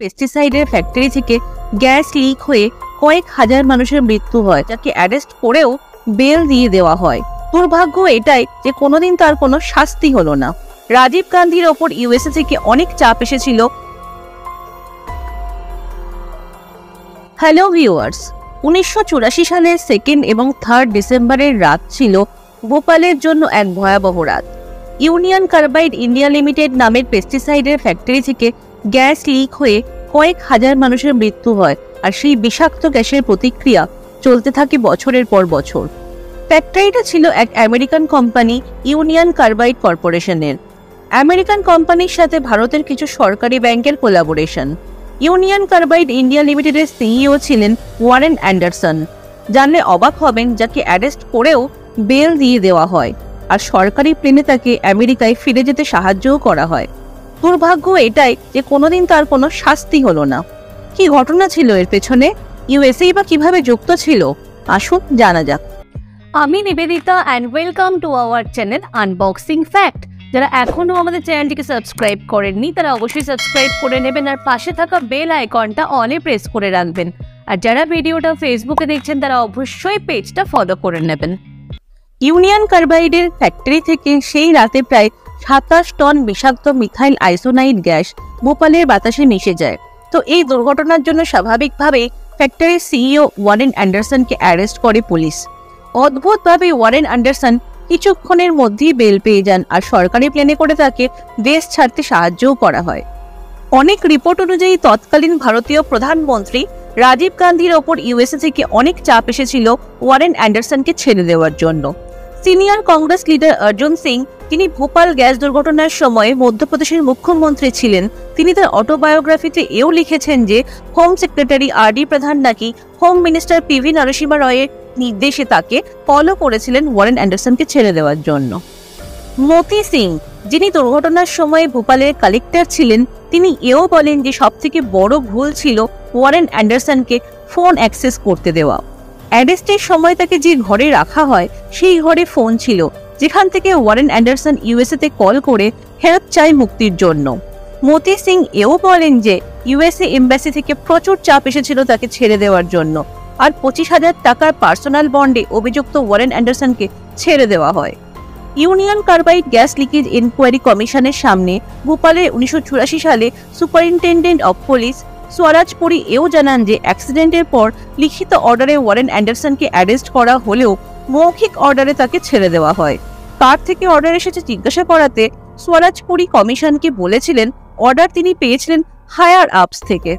পেস্টিসাইডের ফ্যাক্টরি থেকে gas leak হয়ে কয়েক হাজার মানুষের মৃত্যু হয়, যাকে অ্যারেস্ট করেও বেল দিয়ে দেওয়া হয়। দুর্ভাগ্য এটাই যে কোনোদিন তার কোনো শাস্তি হলো না। রাজীব গান্ধীর ওপর ইউএসএ থেকে অনেক চাপ এসেছিল। হ্যালো ভিউয়ার্স, 1984 সালের 2 এবং 3 ডিসেম্বরের রাত ছিল ভোপালের জন্য এক ভয়াবহ রাত। ইউনিয়ন কার্বাইড ইন্ডিয়া লিমিটেড নামের পেস্টিসাইডের ফ্যাক্টরি থেকে গ্যাস লিক হয়ে কয়েক হাজার মানুষের মৃত্যু হয়, আর সেই বিষাক্ত গ্যাসের প্রতিক্রিয়া চলতে থাকে বছরের পর বছর। ফ্যাক্টরিটা ছিল এক আমেরিকান কোম্পানি, ইউনিয়ন কার্বাইড কর্পোরেশনের। আমেরিকান কোম্পানির সাথে ভারতের কিছু সরকারি ব্যাংকের কোলাবোরেশন। ইউনিয়ন কার্বাইড ইন্ডিয়া লিমিটেডের সিইও ছিলেন ওয়ারেন অ্যান্ডারসন। জানলে অবাক হবেন, যাকে অ্যারেস্ট করেও বেল দিয়ে দেওয়া হয়, আর সরকারি প্লেনে তাকে আমেরিকায় ফিরে যেতে সাহায্যও করা হয়। দুর্ভাগ্য এটাই যে কোনোদিন তার কোনো শাস্তি হলো না। কি ঘটনা ছিল এর পেছনে? ইউএসএ বা কিভাবে যুক্ত ছিল? আসুন জানা যাক। আমি Nivedita and welcome to our channel unboxing fact. যারা এখনও আমাদের চ্যানেলটিকে সাবস্ক্রাইব করেননি তারা অবশ্যই সাবস্ক্রাইব করে নেবেন, আর পাশে থাকা বেল আইকনটা অলে প্রেস করে রাখবেন। আর যারা ভিডিওটা ফেসবুকে দেখছেন তারা অবশ্যই পেজটা ফলো করে নেবেন। ইউনিয়ন কার্বাইডের ফ্যাক্টরি থেকে সেই রাতে প্রায় 27 টন বিষাক্ত মিথাইল আইসোনাইড গ্যাস ভোপালের বাতাসে মিশে যায়। তো এই দুর্ঘটনার জন্য স্বাভাবিকভাবেই ফ্যাক্টরির সিইও ওয়ারেন অ্যান্ডারসনকে অ্যারেস্ট করে পুলিশ। অদ্ভুতভাবে ওয়ারেন অ্যান্ডারসন কিছুক্ষণের মধ্যেই বেল পেয়ে যান, আর সরকারি প্লেনে করে তাকে দেশ ছাড়তে সাহায্যও করা হয়। অনেক রিপোর্ট অনুযায়ী তৎকালীন ভারতীয় প্রধানমন্ত্রী রাজীব গান্ধীর ওপর ইউএসএ থেকে অনেক চাপ এসেছিল ওয়ারেন অ্যান্ডারসনকে ছেড়ে দেওয়ার জন্য। সিনিয়র কংগ্রেস লিডার অর্জুন সিং, তিনি ভোপাল গ্যাস দুর্ঘটনার সময় মধ্যপ্রদেশের মুখ্যমন্ত্রী ছিলেন, তিনি তার অটোবায়োগ্রাফিতে এও লিখেছেন যে হোম সেক্রেটারি আর.ডি. প্রধান নাকি হোম মিনিস্টার পি.ভি. নরসিংহ রায়ের নির্দেশে তাকে ফলো করেছিলেন ওয়ারেন অ্যান্ডারসনকে ছেড়ে দেওয়ার জন্য। মতি সিং, যিনি দুর্ঘটনার সময় ভোপালের কালেক্টর ছিলেন, তিনি এও বলেন যে সবথেকে বড় ভুল ছিল ওয়ারেন অ্যান্ডারসনকে ফোন অ্যাক্সেস করতে দেওয়া। অ্যারেস্টের সময় তাকে যে ঘরে রাখা হয় সেই ঘরে ফোন ছিল, যেখান থেকে ওয়ারেন অ্যান্ডারসন ইউএসএতে কল করে হেল্প চায় মুক্তির জন্য। মতি সিং এও বলেন যে ইউএসএ এম্বাসি থেকে প্রচুর চাপ এসেছিল তাকে ছেড়ে দেওয়ার জন্য, আর 25,000 টাকার পার্সোনাল বন্ডে অভিযুক্ত ওয়ারেন অ্যান্ডারসনকে ছেড়ে দেওয়া হয়। Union Carbide gas leakage inquiry কমিশনের সামনে ভোপালে 1984 সালে superintendent of police Swaraj Puri এও জানান যে অ্যাক্সিডেন্টের পর লিখিত অর্ডারে ওয়ারেন অ্যান্ডারসনকে অ্যারেস্ট করা হলেও মৌখিক অর্ডারে তাকে ছেড়ে দেওয়া হয়। তার থেকে অর্ডার এসেছে জিজ্ঞাসা করাতে স্বরাজ পুরী কমিশনকে বলেছিলেন অর্ডার তিনি পেয়েছিলেন হায়ার আপস থেকে।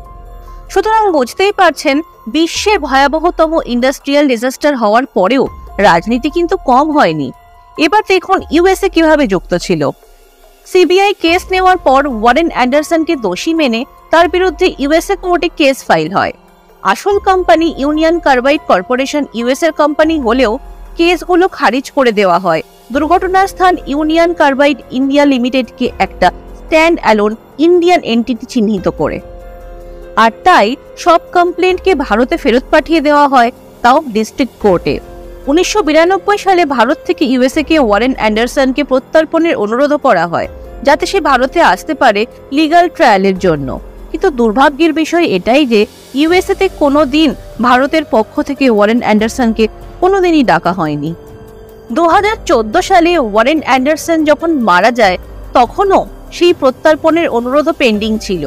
সুতরাং বুঝতেই পারছেন, বিশ্বের ভয়াবহতম ইন্ডাস্ট্রিয়াল ডিজাস্টার হওয়ার পরেও রাজনীতি কিন্তু কম হয়নি। এবার দেখুন ইউএসএ কিভাবে যুক্ত ছিল। সিবিআই কেস নেওয়ার পর ওয়ারেন অ্যান্ডারসনকে দোষী মেনে তার বিরুদ্ধে ইউএসএ কোর্টে কেস ফাইল হয়। আসল কোম্পানি ইউনিয়ন কার্বাইড কর্পোরেশন ইউএসএর কোম্পানি হলেও কেসগুলো খারিজ করে দেওয়া হয় দুর্ঘটনার স্থান ইউনিয়ন কার্বাইড ইন্ডিয়া লিমিটেডকে একটা স্ট্যান্ড অ্যালোন ইন্ডিয়ান এন্টিটি চিহ্নিত করে। আর তাই সব কমপ্লেন্টকে ভারতে ফেরত পাঠিয়ে দেওয়া হয়, তাও ডিস্ট্রিক্ট কোর্টে। 1992 সালে ভারত থেকে ইউএসএ কে ওয়ারেন অ্যান্ডারসনকে প্রত্যর্পণের অনুরোধ করা হয়, যাতে সে ভারতে আসতে পারে লিগ্যাল ট্রায়ালের জন্য। কিন্তু দুর্ভাগ্যের বিষয় এটাই যে ইউএসএতে কোনোদিন ভারতের পক্ষ থেকে ওয়ারেন অ্যান্ডারসনকে কোনোদিনই ডাকা হয়নি। 2014 সালে ওয়ারেন অ্যান্ডারসন যখন মারা যায় তখনও সেই প্রত্যর্পণের অনুরোধ পেন্ডিং ছিল।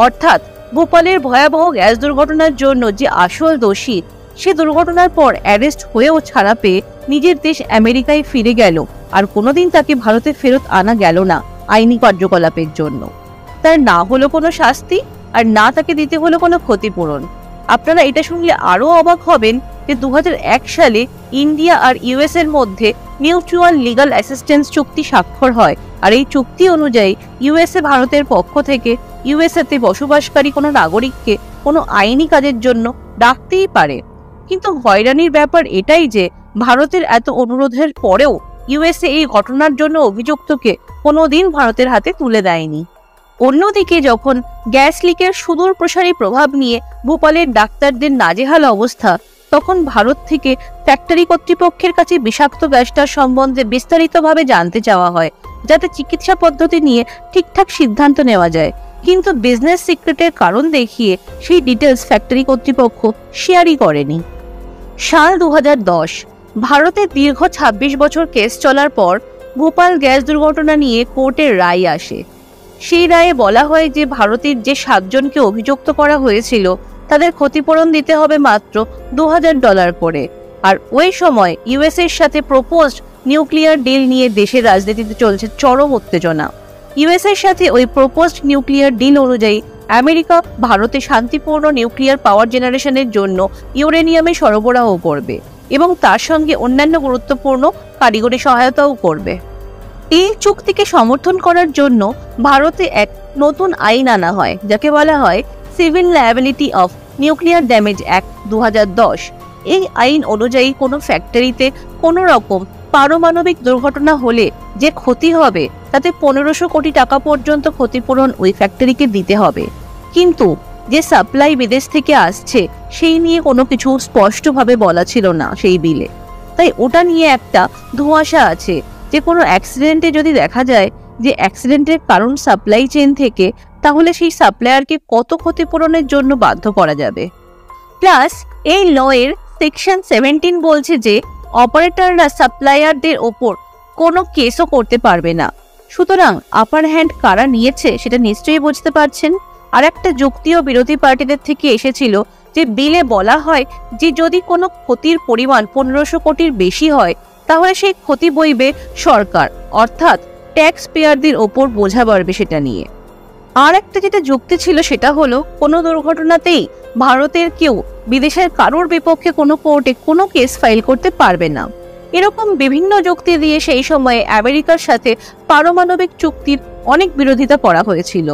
অর্থাৎ ভোপালের ভয়াবহ গ্যাস দুর্ঘটনার জন্য যে আসল দোষী, সে দুর্ঘটনার পর অ্যারেস্ট হয়েও ছাড়া পেয়ে নিজের দেশ আমেরিকায় ফিরে গেল, আর কোনোদিন তাকে ভারতে ফেরত আনা গেল না আইনি কার্যকলাপের জন্য। তার না হলো কোনো শাস্তি, আর না তাকে দিতে হলো কোনো ক্ষতিপূরণ। আপনারা এটা শুনলে আরও অবাক হবেন যে 2001 সালে ইন্ডিয়া আর ইউএস এর মধ্যে মিউচুয়াল লিগাল অ্যাসিস্ট্যান্স চুক্তি স্বাক্ষর হয়, আর এই চুক্তি অনুযায়ী ইউএসএ ভারতের পক্ষ থেকে ইউএসএতে বসবাসকারী কোনো নাগরিককে কোনো আইনি কাজের জন্য ডাকতেই পারে। কিন্তু হয়রানির ব্যাপার এটাই যে ভারতের এত অনুরোধের পরেও ইউএসএ এই ঘটনার জন্য অভিযুক্তকে কোনোদিন ভারতের হাতে তুলে দেয়নি। অন্যদিকে যখন গ্যাস লিকের সুদূর প্রসারী প্রভাব নিয়ে ভোপালের ডাক্তারদের নাজেহাল অবস্থা, তখন ভারত থেকে ফ্যাক্টরি কর্তৃপক্ষের কাছে বিষাক্ত গ্যাসটার সম্বন্ধে বিস্তারিতভাবে জানতে চাওয়া হয়, যাতে চিকিৎসা পদ্ধতি নিয়ে ঠিকঠাক সিদ্ধান্ত নেওয়া যায়। কিন্তু বিজনেস সিক্রেটের কারণ দেখিয়ে সেই ডিটেলস ফ্যাক্টরি কর্তৃপক্ষ শেয়ারই করেনি। সাল 2010, ভারতে দীর্ঘ 26 বছর কেস চলার পর ভোপাল গ্যাস দুর্ঘটনা নিয়ে কোর্টের রায় আসে। সেই রায়ে বলা হয় যে ভারতের যে 7 জনকে অভিযুক্ত করা হয়েছিল তাদের ক্ষতিপূরণ দিতে হবে মাত্র $2000 করে। আর ওই সময় ইউএস এর সাথে প্রপোজড নিউক্লিয়ার ডিল নিয়ে দেশের রাজনীতিতে চলছে চরম উত্তেজনা। ইউএস এর সাথে ওই প্রপোজড নিউক্লিয়ার ডিল অনুযায়ী আমেরিকা ভারতে শান্তিপূর্ণ নিউক্লিয়ার পাওয়ার জেনারেশনের জন্য ইউরেনিয়ামের সরবরাহ করবে এবং তার সঙ্গে অন্যান্য গুরুত্বপূর্ণ কারিগরি সহায়তাও করবে। এই চুক্তিকে সমর্থন করার জন্য ভারতে এক নতুন আইন আনা হয়, যাকে বলা হয় civil liability of nuclear damage act 2010। এই আইন অনুযায়ী কোনো ফ্যাক্টরিতে কোনো রকম পারমাণবিক দুর্ঘটনা হলে যে ক্ষতি হবে তাতে 1500 কোটি টাকা পর্যন্ত ক্ষতিপূরণ ওই ফ্যাক্টরিকে দিতে হবে। কিন্তু যে সাপ্লাই বিদেশ থেকে আসছে সেই নিয়ে কোনো কিছু স্পষ্টভাবে বলা ছিল না সেই বিলে, তাই ওটা নিয়ে একটা ধোঁয়াশা আছে যে কোনো অ্যাক্সিডেন্টে যদি দেখা যায় যে অ্যাক্সিডেন্টের কারণ সাপ্লাই চেইন থেকে, তাহলে সেই সাপ্লায়ারকে কত ক্ষতিপূরণের জন্য বাধ্য করা যাবে। প্লাস এই লয়ের সেকশন 17 বলছে যে অপারেটররা সাপ্লায়ারদের ওপর কোনো কেসও করতে পারবে না। সুতরাং আপার হ্যান্ড কারা নিয়েছে সেটা নিশ্চয়ই বুঝতে পারছেন। আর একটা যুক্তিও বিরোধী পার্টিদের থেকে এসেছিল যে বিলে বলা হয় যে যদি কোনো ক্ষতির পরিমাণ 1500 কোটির বেশি হয় তাহলে সেই ক্ষতি বইবে সরকার, অর্থাৎ ট্যাক্স পেয়ারদের ওপর বোঝা বাড়বে সেটা নিয়ে। আর একটা যেটা যুক্তি ছিল সেটা হলো কোনো দুর্ঘটনাতেই ভারতের কেউ বিদেশের কারোর বিপক্ষে কোনো কোর্টে কোনো কেস ফাইল করতে পারবে না। এরকম বিভিন্ন যুক্তি দিয়ে সেই সময়ে আমেরিকার সাথে পারমাণবিক চুক্তির অনেক বিরোধিতা করা হয়েছিল।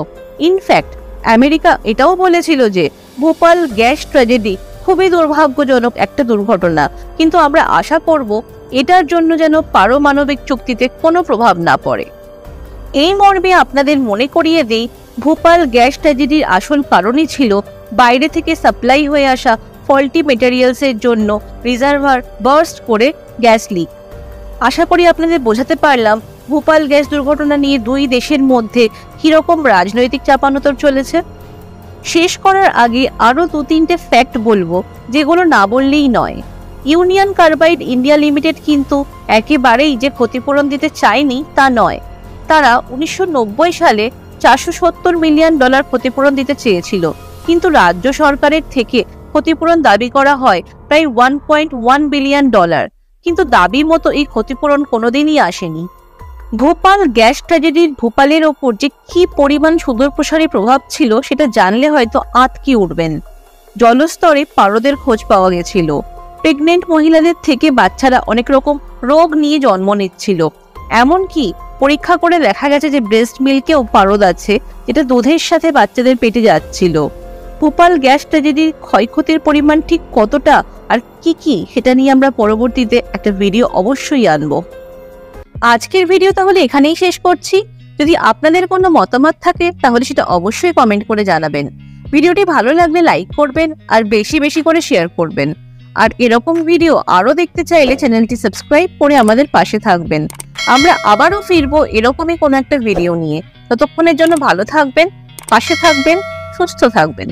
ইনফ্যাক্ট আমেরিকা এটাও বলেছিল যে ভোপাল গ্যাস ট্র্যাজেডি খুবই দুর্ভাগ্যজনক একটা দুর্ঘটনা, কিন্তু আমরা আশা করব এটার জন্য যেন পারমাণবিক চুক্তিতে কোনো প্রভাব না পড়ে। এই মর্মে আপনাদের মনে করিয়ে দেই, ভোপাল গ্যাস ট্র্যাজেডির আসল কারণই ছিল বাইরে থেকে সাপ্লাই হয়ে আসা ফল্টি মেটেরিয়ালসের জন্য রিজার্ভার বার্স্ট করে গ্যাস লিক। আশা করি আপনাদের বোঝাতে পারলাম ভোপাল গ্যাস দুর্ঘটনা নিয়ে দুই দেশের মধ্যে কিরকম রাজনৈতিক চাপানোতর চলেছে। শেষ করার আগে আরও 2-3টে ফ্যাক্ট বলবো যেগুলো না বললেই নয়। ইউনিয়ন কার্বাইড ইন্ডিয়া লিমিটেড কিন্তু একেবারেই যে ক্ষতিপূরণ দিতে চায়নি তা নয়। তারা 1990 সালে $470 মিলিয়ন ক্ষতিপূরণ দিতে চেয়েছিল, কিন্তু রাজ্য সরকারের থেকে ক্ষতিপূরণ দাবি করা হয় প্রায় $1.1 বিলিয়ন। কিন্তু দাবি মতো এই ক্ষতিপূরণ কোনোদিনই আসেনি। ভোপাল গ্যাস ট্র্যাজেডির ভোপালের ওপর যে কি পরিমাণ সুদূরপ্রসারী প্রভাব ছিল সেটা জানলে হয়তো আঁতকে উঠবেন। জলস্তরে পারদের খোঁজ পাওয়া গেছিল, প্রেগনেন্ট মহিলাদের থেকে বাচ্চারা অনেক রকম রোগ নিয়ে জন্ম নিচ্ছিল। এমনকি পরীক্ষা করে দেখা গেছে যে ব্রেস্ট মিল্কেও পারদ আছে, যেটা দুধের সাথে বাচ্চাদের পেটে যাচ্ছিল। ভোপাল গ্যাস ট্র্যাজেডির ক্ষয়ক্ষতির পরিমাণ ঠিক কতটা আর কি সেটা নিয়ে আমরা পরবর্তীতে একটা ভিডিও অবশ্যই আনবো। আজকের ভিডিও তাহলে এখানেই শেষ করছি। যদি আপনাদের কোনো মতামত থাকে তাহলে সেটা অবশ্যই কমেন্ট করে জানাবেন। ভিডিওটি ভালো লাগলে লাইক করবেন আর বেশি বেশি করে শেয়ার করবেন। আর এরকম ভিডিও আরও দেখতে চাইলে চ্যানেলটি সাবস্ক্রাইব করে আমাদের পাশে থাকবেন। আমরা আবারও ফিরবো এরকমই কোনো একটা ভিডিও নিয়ে। ততক্ষণের জন্য ভালো থাকবেন, পাশে থাকবেন, সুস্থ থাকবেন।